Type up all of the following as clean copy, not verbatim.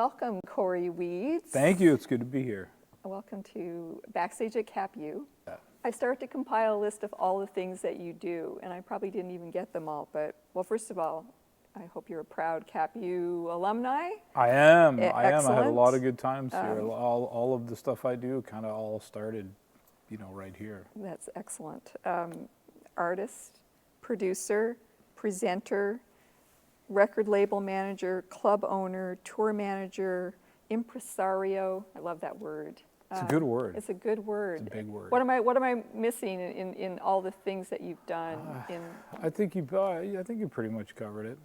welcome, Cory Weeds. Thank you. It's good to be here. Welcome to Backstage at CapU. Yeah. I started to compile a list of all the things that you do, and I probably didn't even get them all. But, well, first of all, I hope you're a proud CapU alumni. I am. I Excellent. am. I had a lot of good times here. All of the stuff I do kind of all started, right here. That's excellent. Artist, producer, presenter, record label manager, club owner, tour manager, impresario. I love that word. It's a good word. It's a good word. It's a big word. What am I missing in all the things that you've done? I think you pretty much covered it.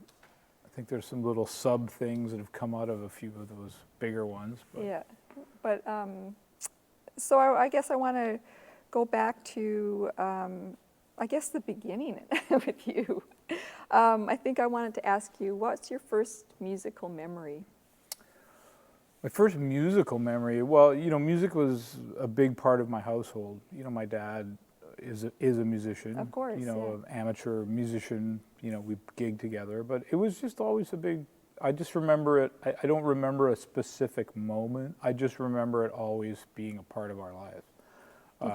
I think there's some little sub things that have come out of a few of those bigger ones. But. Yeah, but so I guess I want to go back to I guess the beginning with you. I think I wanted to ask you, what's your first musical memory? My first musical memory, well, music was a big part of my household. My dad is a musician. Of course, an amateur musician. We gigged together, but it was just always a big. I just remember it. I don't remember a specific moment. I just remember it always being a part of our lives.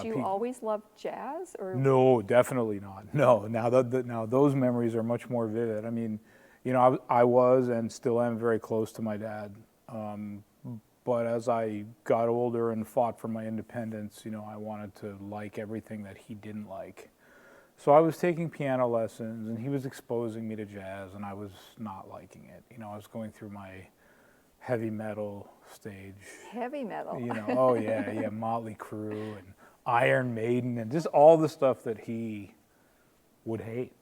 Did you always love jazz, or? No, definitely not. No, now those memories are much more vivid. I mean, I was and still am very close to my dad. But as I got older and fought for my independence, I wanted to like everything that he didn't like. So I was taking piano lessons, and he was exposing me to jazz, and I was not liking it. I was going through my heavy metal stage. Heavy metal. Oh yeah, Motley Crue and Iron Maiden, and just all the stuff that he would hate.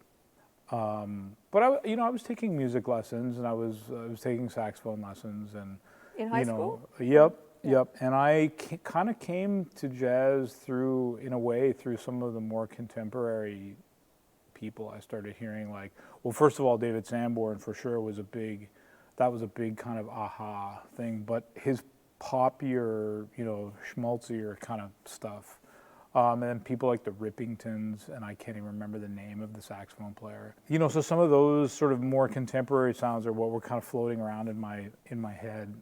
But I was taking music lessons, and I was taking saxophone lessons, and in high school. Yep. And I kind of came to jazz through some of the more contemporary people I started hearing. Like, well, first of all, David Sanborn for sure was a big kind of aha thing. But his poppier, schmaltzier kind of stuff. And then people like the Rippingtons, and I can't even remember the name of the saxophone player. So some of those sort of more contemporary sounds are what were kind of floating around in my head.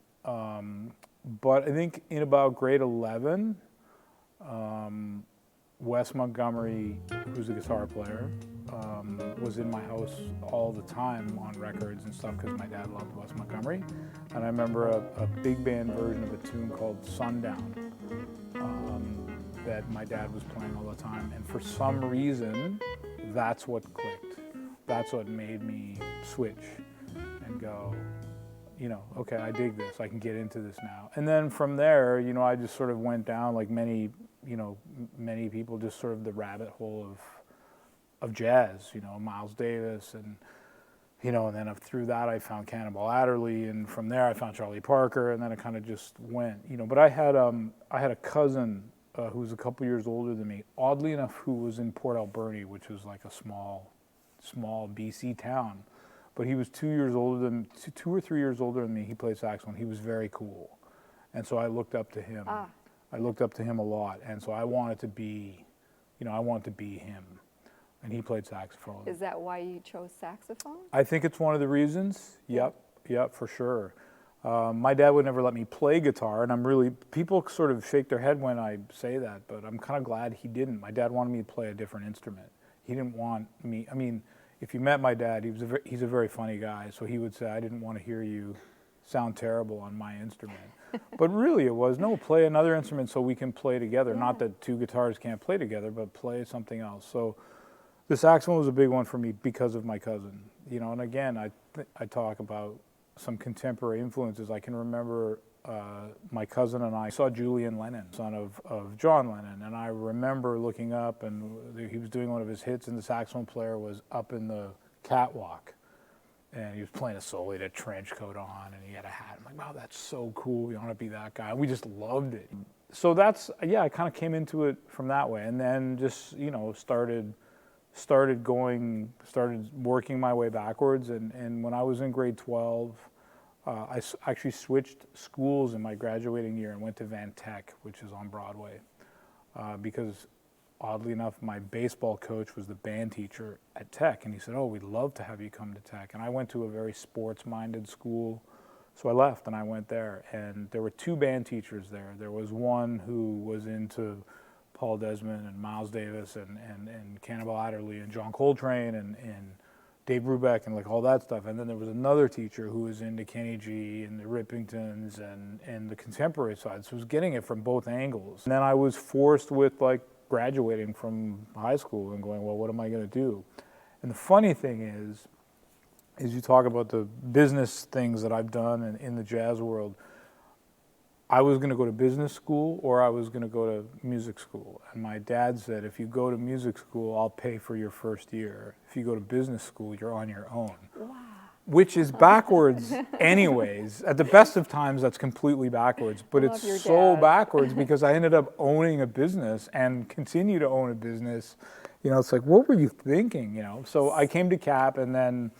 But I think in about grade 11, Wes Montgomery, who's a guitar player, was in my house all the time on records and stuff because my dad loved Wes Montgomery. And I remember a big band version of a tune called Sundown that my dad was playing all the time. And for some reason, that's what clicked. That's what made me switch and go, okay, I dig this. I can get into this now. And then from there, I just sort of went down like many people, just sort of the rabbit hole of jazz, Miles Davis and then through that I found Cannonball Adderley, and from there I found Charlie Parker, and then it kind of just went, But I had a cousin who was a couple years older than me, oddly enough, who was in Port Alberni, which was like a small BC town. But he was 2 or 3 years older than me. He played saxophone. He was very cool. And so I looked up to him. I looked up to him a lot. And so I wanted to be, him. And he played saxophone. Is that why you chose saxophone? I think it's one of the reasons. Yep, for sure. My dad would never let me play guitar, and people sort of shake their head when I say that, but I'm kind of glad he didn't. My dad wanted me to play a different instrument. He didn't want me, if you met my dad, he's a very funny guy, so he would say, I didn't want to hear you sound terrible on my instrument. But really it was, no, play another instrument so we can play together. Yeah. Not that two guitars can't play together, but play something else. So the saxophone was a big one for me because of my cousin. And again, I talk about some contemporary influences. I can remember my cousin and I saw Julian Lennon, son of John Lennon, and I remember looking up, and he was doing one of his hits, and the saxophone player was up in the catwalk, and he was playing a solo. He had a trench coat on, and he had a hat. I'm like, wow, that's so cool. We want to be that guy. We just loved it. So I kind of came into it from that way, and then just started working my way backwards, and when I was in grade 12. I actually switched schools in my graduating year and went to Van Tech, which is on Broadway, because oddly enough, my baseball coach was the band teacher at Tech, and he said, oh, we'd love to have you come to Tech. And I went to a very sports-minded school, So I left and I went there, and there were two band teachers there. There was one who was into Paul Desmond and Miles Davis and Cannibal Adderley and John Coltrane and Dave Brubeck and like all that stuff. And then there was another teacher who was into Kenny G and the Rippingtons and the contemporary side. So I was getting it from both angles. And then I was forced with like graduating from high school and going, well, what am I going to do? And the funny thing is you talk about the business things that I've done in the jazz world. I was going to go to business school or I was going to go to music school. And my dad said, if you go to music school, I'll pay for your first year. If you go to business school, you're on your own. Wow. Which is backwards anyways. At the best of times, that's completely backwards. But Love it's your so dad. backwards because I ended up owning a business and continue to own a business. You know, it's like, what were you thinking, you know? So I came to Cap, and then,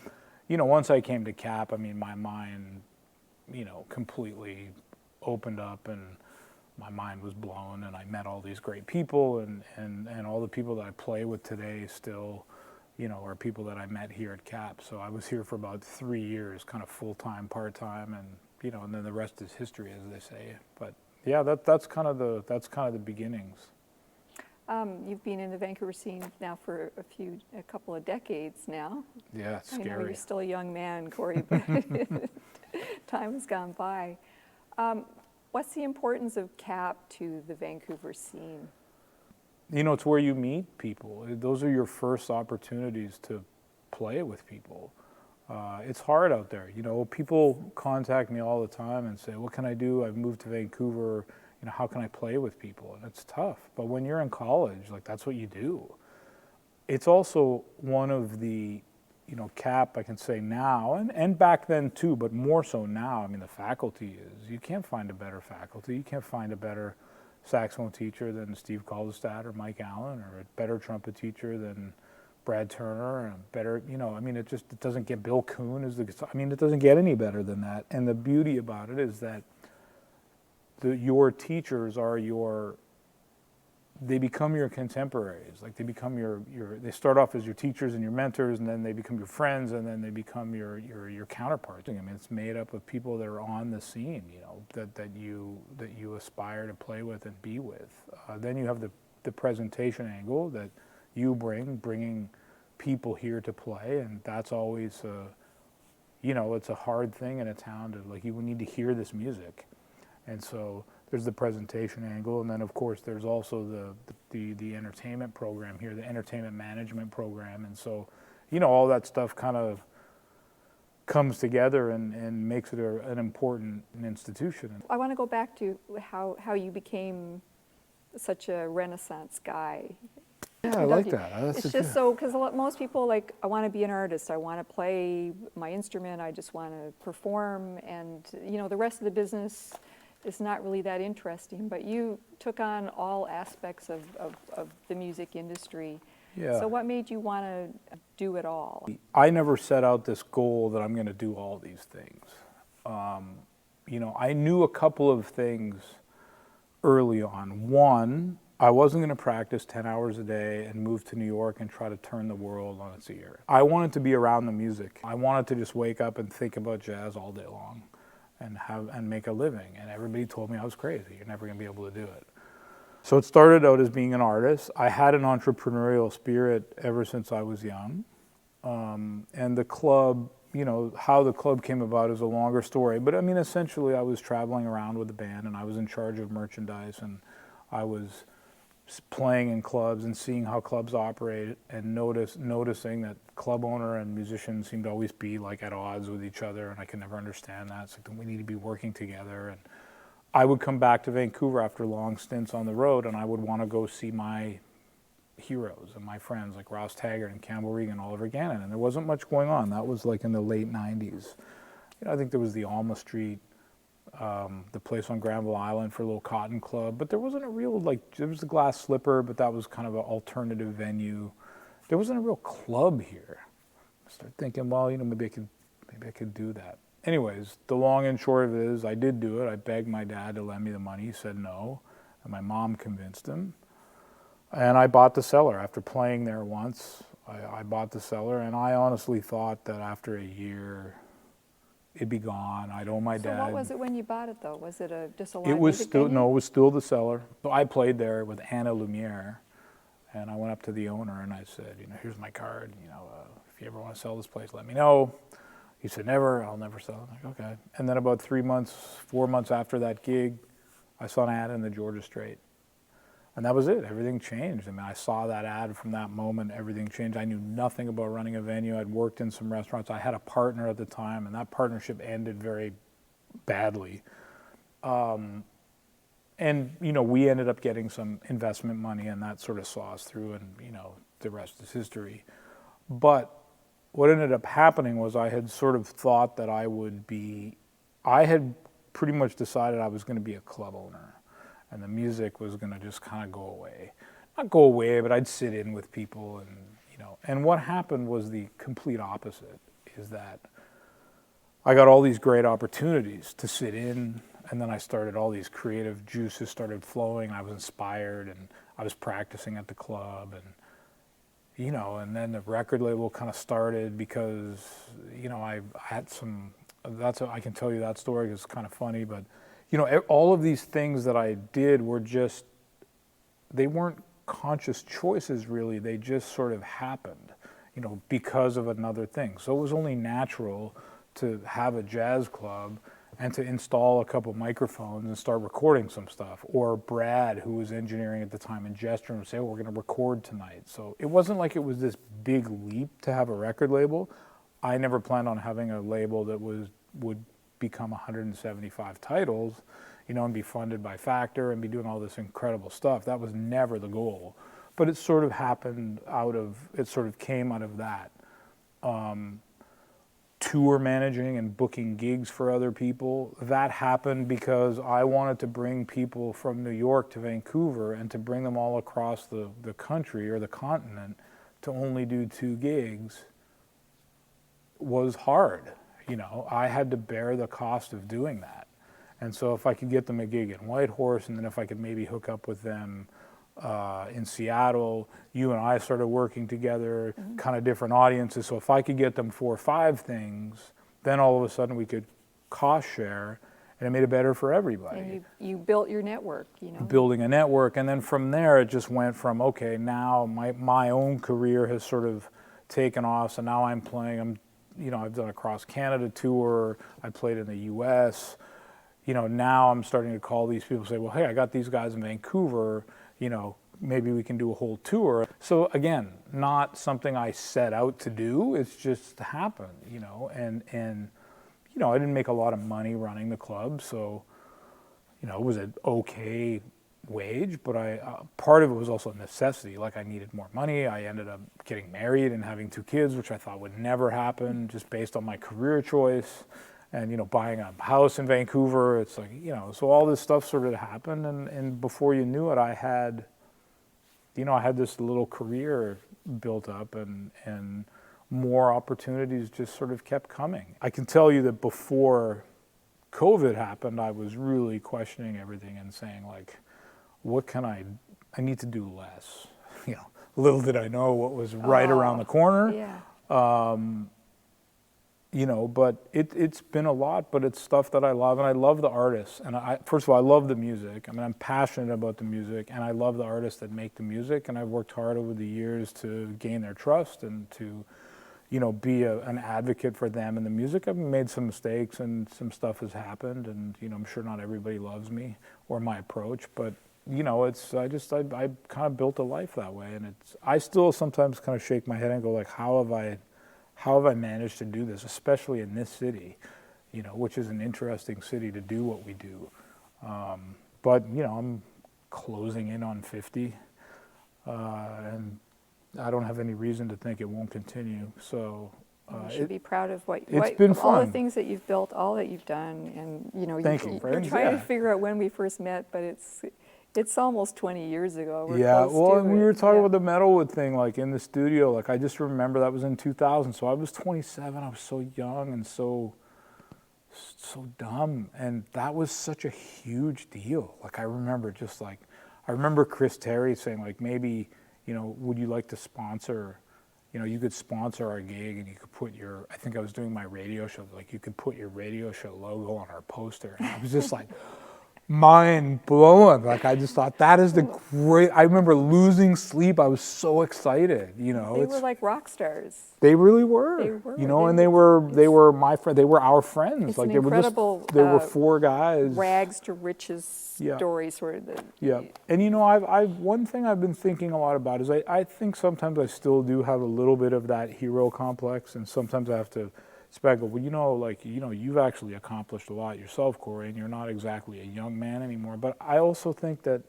you know, once I came to Cap, I mean, my mind, you know, completely opened up and my mind was blown, and I met all these great people, and all the people that I play with today still, you know, are people that I met here at Cap. So I was here for about 3 years, kind of full-time, part-time, and, you know, and then the rest is history, as they say. But yeah, that's kind of the beginnings. You've been in the Vancouver scene now for a couple of decades now. Yeah, it's I know scary. you're still a young man, Cory, but time has gone by. What's the importance of CAP to the Vancouver scene? You know, it's where you meet people. Those are your first opportunities to play with people. It's hard out there. You know, people contact me all the time and say, what can I do? I've moved to Vancouver. You know, how can I play with people? And it's tough. But when you're in college, like, that's what you do. It's also one of the, you know, CAP, I can say now, and back then too, but more so now. I mean, the faculty is, you can't find a better faculty. You can't find a better saxophone teacher than Steve Calderstadt or Mike Allen, or a better trumpet teacher than Brad Turner, and a better, you know, I mean, it doesn't get Bill Kuhn as the guitar. I mean, it doesn't get any better than that. And the beauty about it is that your teachers are they become your contemporaries. Like, they become they start off as your teachers and your mentors, and then they become your friends, and then they become your counterparts. I mean, it's made up of people that are on the scene, you know, that you aspire to play with and be with. Then you have the presentation angle that you bringing people here to play, and that's always you know, it's a hard thing in a town to, like, you need to hear this music. And so there's the presentation angle, and then of course there's also the entertainment program here, the entertainment management program, and so, you know, all that stuff kind of comes together and makes it an important institution. I want to go back to how you became such a Renaissance guy. Yeah, I like that. It's just so, because most people, like, I want to be an artist, I want to play my instrument, I just want to perform, and, you know, the rest of the business is not really that interesting, but you took on all aspects of the music industry. Yeah. So what made you want to do it all? I never set out this goal that I'm going to do all these things. You know, I knew a couple of things early on. One, I wasn't going to practice 10 hours a day and move to New York and try to turn the world on its ear. I wanted to be around the music. I wanted to just wake up and think about jazz all day long and make a living. And everybody told me I was crazy. You're never going to be able to do it. So it started out as being an artist. I had an entrepreneurial spirit ever since I was young. And the club, you know, how the club came about is a longer story. But I mean, essentially, I was traveling around with the band, and I was in charge of merchandise, and I was playing in clubs and seeing how clubs operate, and noticing that club owner and musician seemed to always be like at odds with each other, and I could never understand that. It's like, we need to be working together. And I would come back to Vancouver after long stints on the road, and I would want to go see my heroes and my friends like Ross Taggart and Campbell Regan and Oliver Gannon, and there wasn't much going on. That was like in the late 90s. You know, I think there was the Alma Street, the place on Granville Island for a little cotton club, but there wasn't a real, like, there was the Glass Slipper, but that was kind of an alternative venue. There wasn't a real club here. I started thinking, well, you know, maybe I could do that. Anyways, the long and short of it is, I did do it. I begged my dad to lend me the money. He said no, and my mom convinced him. And I bought the Cellar. After playing there once, I bought the Cellar, and I honestly thought that after a year, it'd be gone. I'd owe my So dad. what was it when you bought it, though? Was it just a live It was music still, venue? no, it was still the Cellar. So I played there with Anna Lumiere, and I went up to the owner and I said, here's my card, if you ever want to sell this place, let me know. He said, never, I'll never sell it. I'm like, okay. And then about 4 months after that gig, I saw an ad in the Georgia Straight. And that was it. Everything changed. I mean, I saw that ad from that moment. Everything changed. I knew nothing about running a venue. I'd worked in some restaurants. I had a partner at the time, and that partnership ended very badly. And, we ended up getting some investment money, and that sort of saw us through, and, the rest is history. But what ended up happening was I had sort of thought that I had pretty much decided I was going to be a club owner. And the music was going to just kind of go away. Not go away, but I'd sit in with people and what happened was the complete opposite, is that I got all these great opportunities to sit in, and then I started, all these creative juices started flowing. I was inspired, and I was practicing at the club, and then the record label kind of started because, I had some, I can tell you that story, it's kind of funny, but all of these things that I did were just, they weren't conscious choices really, they just sort of happened, because of another thing. So it was only natural to have a jazz club and to install a couple microphones and start recording some stuff. Or Brad, who was engineering at the time in Jester, would say, oh, we're gonna record tonight. So it wasn't like it was this big leap to have a record label. I never planned on having a label that would become 175 titles, and be funded by Factor and be doing all this incredible stuff. That was never the goal. But it sort of happened it sort of came out of that. Tour managing and booking gigs for other people, that happened because I wanted to bring people from New York to Vancouver and to bring them all across the country or the continent to only do 2 gigs was hard. I had to bear the cost of doing that. And so if I could get them a gig in Whitehorse, and then if I could maybe hook up with them in Seattle, you and I started working together, kind of different audiences. So if I could get them 4 or 5 things, then all of a sudden we could cost share, and it made it better for everybody. And you built your network, Building a network, and then from there it just went from, okay, now my own career has sort of taken off, so now I'm playing, I've done a cross Canada tour, I played in the US, now I'm starting to call these people and say, well, hey, I got these guys in Vancouver, maybe we can do a whole tour. So again, not something I set out to do, it's just happened, and I didn't make a lot of money running the club, so, it was an okay wage, but part of it was also a necessity. Like I needed more money. I ended up getting married and having 2 kids, which I thought would never happen just based on my career choice. And, buying a house in Vancouver, it's like, so all this stuff sort of happened. And before you knew it, I had this little career built up, and more opportunities just sort of kept coming. I can tell you that before COVID happened, I was really questioning everything and saying, like, what can I need to do less. Little did I know what was right around the corner. Yeah. But it's been a lot, but it's stuff that I love, and I love the artists. And first of all, I love the music. I mean, I'm passionate about the music, and I love the artists that make the music, and I've worked hard over the years to gain their trust and to, be an advocate for them in the music. I've made some mistakes, and some stuff has happened, and, I'm sure not everybody loves me or my approach, but I kind of built a life that way, and I still sometimes kind of shake my head and go, like, how have I managed to do this, especially in this city, which is an interesting city to do what we do. But I'm closing in on 50, and I don't have any reason to think it won't continue. So You should be proud of it's been all the fun. things that you've built, all that you've done, and Thank you, you're friends, trying to yeah. figure out when we first met, but it's almost 20 years ago. We're Yeah, close well, to and we it. were talking Yeah. about the Metalwood thing, like in the studio. Like I just remember that was in 2000, so I was 27. I was so young and so dumb, and that was such a huge deal. Like I remember I remember Chris Terry saying, like, maybe, would you like to sponsor, you know, you could sponsor our gig and you could put I think I was doing my radio show, like you could put your radio show logo on our poster. And I was just like, mind blowing. Like I just thought that is I remember losing sleep. I was so excited, you know. They were like rock stars. They really were. They were. You know, and they were my friend. They were our friends. It's Like an they were incredible, they were four guys. rags to riches story, sort of. Yeah. And you know, one thing I've been thinking a lot about is I think sometimes I still do have a little bit of that hero complex, and sometimes I have to speculate, well, you know, like, you know, you've actually accomplished a lot yourself, Cory, and you're not exactly a young man anymore. But I also think that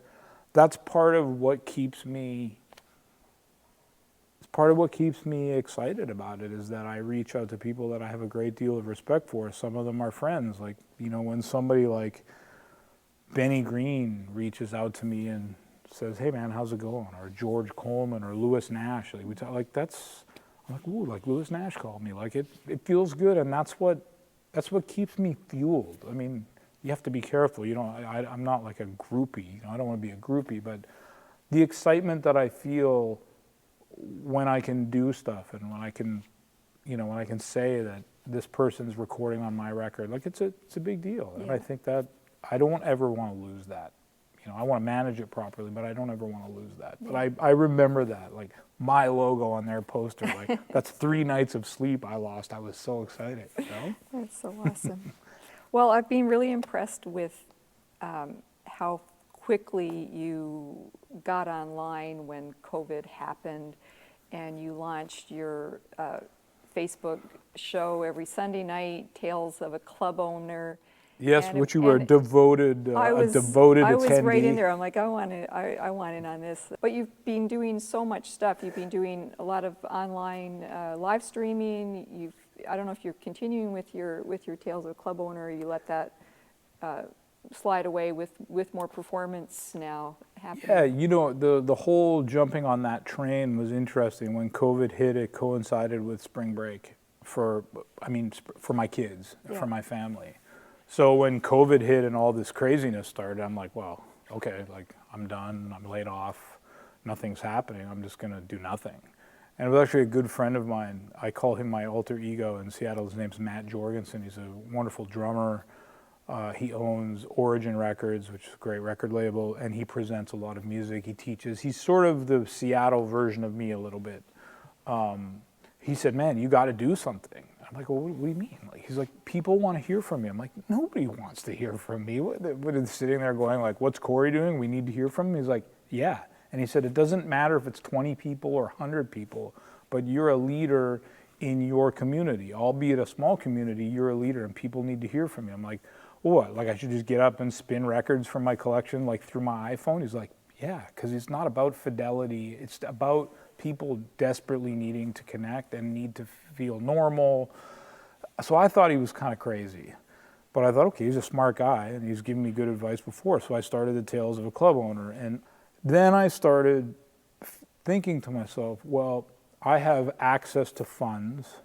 that's part of what keeps me excited about it, is that I reach out to people that I have a great deal of respect for. Some of them are friends. Like, you know, when somebody like Benny Green reaches out to me and says, hey man, how's it going? Or George Coleman or Lewis Nash, like, I'm like, ooh, like Lewis Nash called me. Like it feels good, and that's what keeps me fueled. I mean, you have to be careful. You know, I'm not like a groupie. You know, I don't want to be a groupie, but the excitement that I feel when I can do stuff and when I can, you know, when I can say that this person's recording on my record, like it's a big deal. Yeah. And I think that I don't ever want to lose that. You know, I want to manage it properly, but I don't ever want to lose that. Yeah. But I remember that, like my logo on their poster, like that's 3 nights of sleep I lost. I was so excited, you know? That's so awesome. Well, I've been really impressed with how quickly you got online when COVID happened, and you launched your Facebook show every Sunday night, Tales of a Club Owner. Yes, which you were a devoted attendee. I was right in there. I'm like, I want in on this. But you've been doing so much stuff. You've been doing a lot of online live streaming. I don't know if you're continuing with your Tales of a Club Owner, or you let that slide away with more performance now happening. Yeah, you know, the whole jumping on that train was interesting. When COVID hit, it coincided with spring break for my kids, for my family. So when COVID hit and all this craziness started, I'm like, well, okay, like I'm done, I'm laid off, nothing's happening, I'm just gonna do nothing. And it was actually a good friend of mine. I call him my alter ego in Seattle. His name's Matt Jorgensen. He's a wonderful drummer. He owns Origin Records, which is a great record label, and he presents a lot of music. He teaches. He's sort of the Seattle version of me a little bit. He said, man, you got to do something. I'm like, well, what do you mean? Like, he's like, people want to hear from me. I'm like, nobody wants to hear from me. What is sitting there going like, what's Cory doing? We need to hear from him. He's like, yeah. And he said, it doesn't matter if it's 20 people or 100 people, but you're a leader in your community. Albeit a small community, you're a leader and people need to hear from you. I'm like, what? Like I should just get up and spin records from my collection like through my iPhone? He's like, yeah, because it's not about fidelity. It's about people desperately needing to connect and need to feel normal. So I thought he was kind of crazy. But I thought, okay, he's a smart guy and he's given me good advice before. So I started the Tales of a Club Owner. And then I started thinking to myself, well, I have access to funds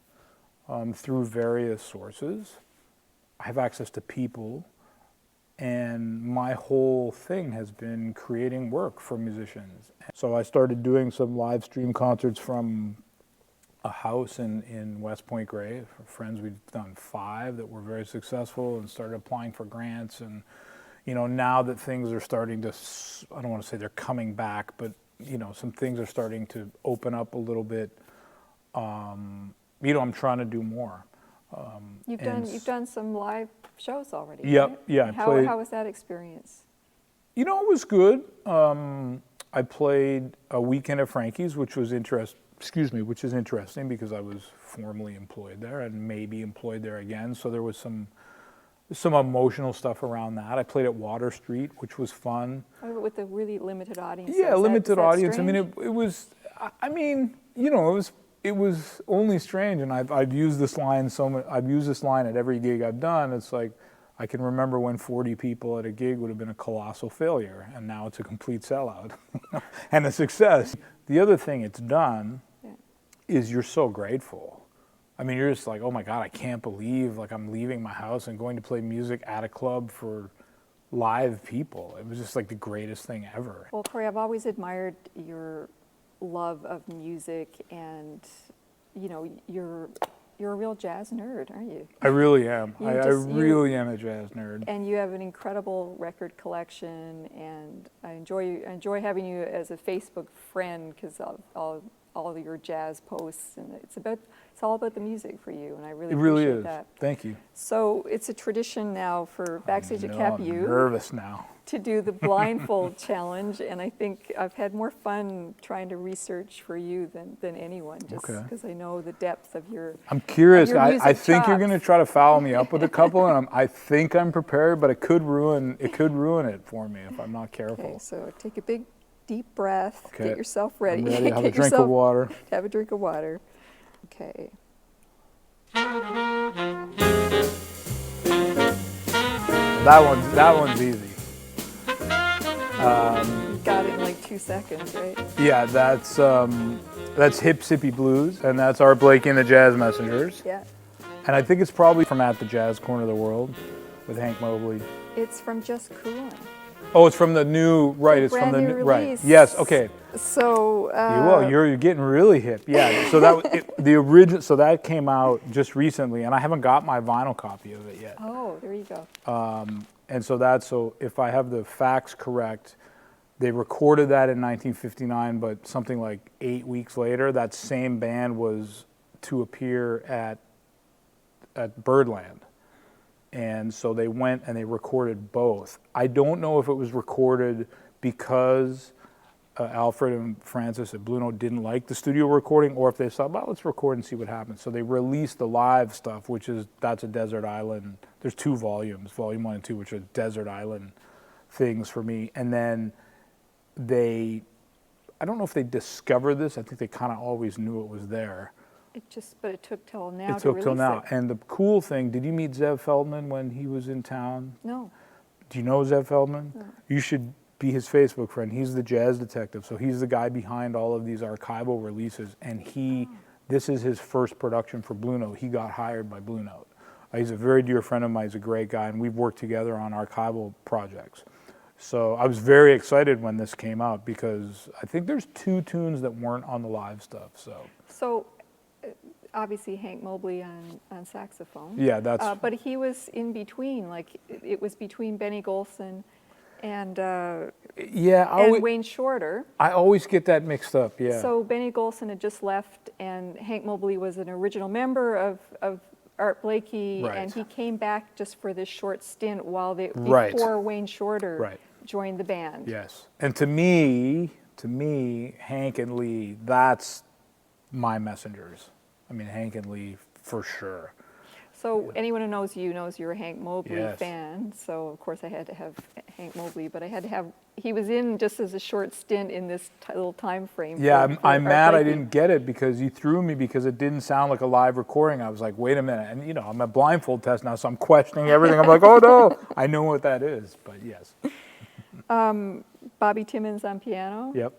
through various sources. I have access to people. And my whole thing has been creating work for musicians. So I started doing some live stream concerts from a house in West Point Grey. For friends, we've done 5 that were very successful and started applying for grants. And, you know, now that things are starting to, I don't want to say they're coming back, but, you know, some things are starting to open up a little bit. You know, I'm trying to do more. You've done some live shows already. Yep, right? yeah. How was that experience? You know, it was good. I played a weekend at Frankie's, which is interesting because I was formerly employed there and maybe employed there again. So there was some emotional stuff around that. I played at Water Street, which was fun. With a really limited audience. Yeah, limited audience. Strange? I mean, it was. I mean, you know, it was only strange, and I've used this line so much. I've used this line at every gig I've done. It's like, I can remember when 40 people at a gig would have been a colossal failure, and now it's a complete sellout and a success. The other thing it's done is you're so grateful. I mean, you're just like, oh my God, I can't believe like I'm leaving my house and going to play music at a club for live people. It was just like the greatest thing ever. Well, Cory, I've always admired your love of music, and you know, you're a real jazz nerd, aren't you? I really am. You I just- you- really am a jazz nerd. And you have an incredible record collection, and I enjoy having you as a Facebook friend because all of your jazz posts, and it's all about the music for you, and I really It really appreciate is. that. Thank you. So it's a tradition now for Backstage at No, CapU I'm nervous now. to do the Blindfold challenge, and I think I've had more fun trying to research for you than anyone, just Okay. because I know the depth of your. I'm curious. your I music think you're going to chops. try to foul me up with a couple, and I think I'm prepared, but it could ruin it for me if I'm not careful. Okay, so take a big deep breath. Okay. Get yourself ready. I'm ready. Have a Get drink of yourself- water. Have a drink of water. Okay. That one's easy. You got it in like 2 seconds, right? Yeah, that's Hip Sippy Blues, and that's Art Blakey and the Jazz Messengers. Yeah. And I think it's probably from At the Jazz Corner of the World with Hank Mobley. It's from Just Coolin'. Oh, it's from the new, right? It's from brand the new new, right? release. Yes. Okay. So. Well, you're getting really hip. Yeah. So the original. So that came out just recently, and I haven't got my vinyl copy of it yet. Oh, there you go. And so if I have the facts correct, they recorded that in 1959, but something like 8 weeks later, that same band was to appear at Birdland. And so they went and they recorded both. I don't know if it was recorded because Alfred and Francis at Blue Note didn't like the studio recording, or if they thought, well, let's record and see what happens. So they released the live stuff, that's a Desert Island. There's 2 volumes, volume 1 and 2, which are Desert Island things for me. And then I don't know if they discovered this. I think they kind of always knew it was there. But it took till now It to took till release now. it. And the cool thing, did you meet Zev Feldman when he was in town? No. Do you know Zev Feldman? No. You should be his Facebook friend. He's the jazz detective, so he's the guy behind all of these archival releases. And this is his first production for Blue Note. He got hired by Blue Note. He's a very dear friend of mine. He's a great guy, and we've worked together on archival projects. So I was very excited when this came out because I think there's 2 tunes that weren't on the live stuff. So obviously Hank Mobley on saxophone. Yeah, that's. But he was in between, like it was between Benny Golson and Wayne Shorter. I always get that mixed up. Yeah. So Benny Golson had just left, and Hank Mobley was an original member of Art Blakey, Right. and he came back just for this short stint Right. before Wayne Shorter Right. joined the band. Yes. And to me, Hank and Lee, that's my messengers. I mean, Hank and Lee for sure. So anyone who knows you knows you're a Hank Mobley Yes. fan. So of course I had to have Hank Mobley, but I had to have, he was in just as a short stint in this little time frame. Yeah, for I'm Art mad I Blakey. didn't get it because you threw me because it didn't sound like a live recording. I was like, wait a minute. And, I'm a blindfold test now, so I'm questioning everything. I'm like, oh, no, I know what that is. But yes. Bobby Timmons on piano. Yep.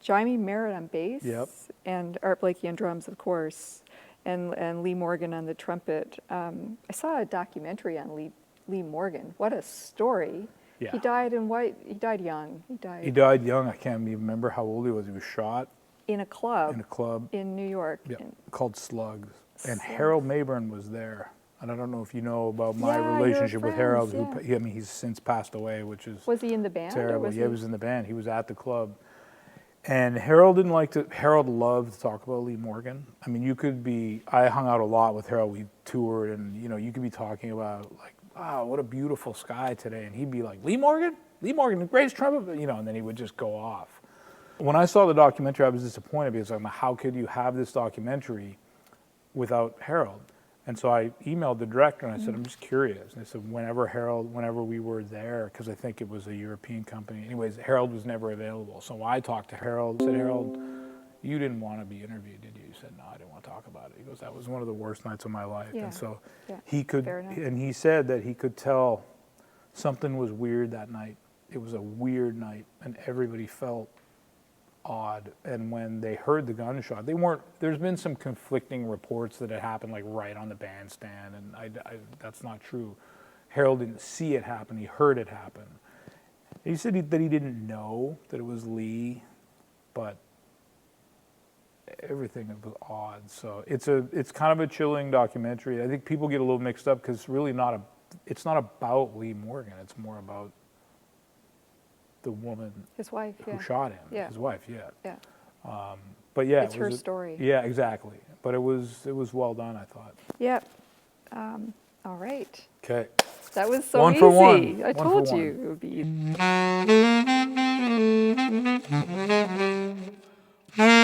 Jaime Merritt on bass. Yep. And Art Blakey on drums, of course. And Lee Morgan on the trumpet. I saw a documentary on Lee Morgan. What a story. Yeah. He died He died young. He died young. I can't even remember how old he was. He was shot in a club. in a club. In New York. Yep, called Slugs. And Slugs. Harold Mayburn was there. And I don't know if you know about my Yeah, relationship with Harold. friends, yeah. He's since passed away, which is Was he in the band? or terrible. was He was in the band. He was at the club. And Harold didn't like to, Harold loved to talk about Lee Morgan. I mean, I hung out a lot with Harold. We toured, and, you could be talking about, like, wow, what a beautiful sky today. And he'd be like, Lee Morgan, the greatest trumpet, and then he would just go off. When I saw the documentary, I was disappointed because I'm like, how could you have this documentary without Harold? And so I emailed the director and I said, I'm just curious. And I said, whenever we were there, because I think it was a European company. Anyways, Harold was never available. So I talked to Harold. I said, Harold, you didn't want to be interviewed, did you? He said, no, I didn't want to talk about it. He goes, that was one of the worst nights of my life. Yeah. And so Yeah, he could, fair enough. and he said that he could tell something was weird that night. It was a weird night, and everybody felt odd. And when they heard the gunshot, there's been some conflicting reports that it happened like right on the bandstand, and that's not true. Harold didn't see it happen, he heard it happen. He said that he didn't know that it was Lee, but everything was odd. So it's kind of a chilling documentary. I think people get a little mixed up because it's not about Lee Morgan. It's more about the woman His wife, who shot him. Yeah. His wife, yeah. Yeah. But yeah, It's her story. Yeah, exactly. But it was well done, I thought. Yep. All right. Okay. That was so One easy. for one. I One for told one. you it would be easy.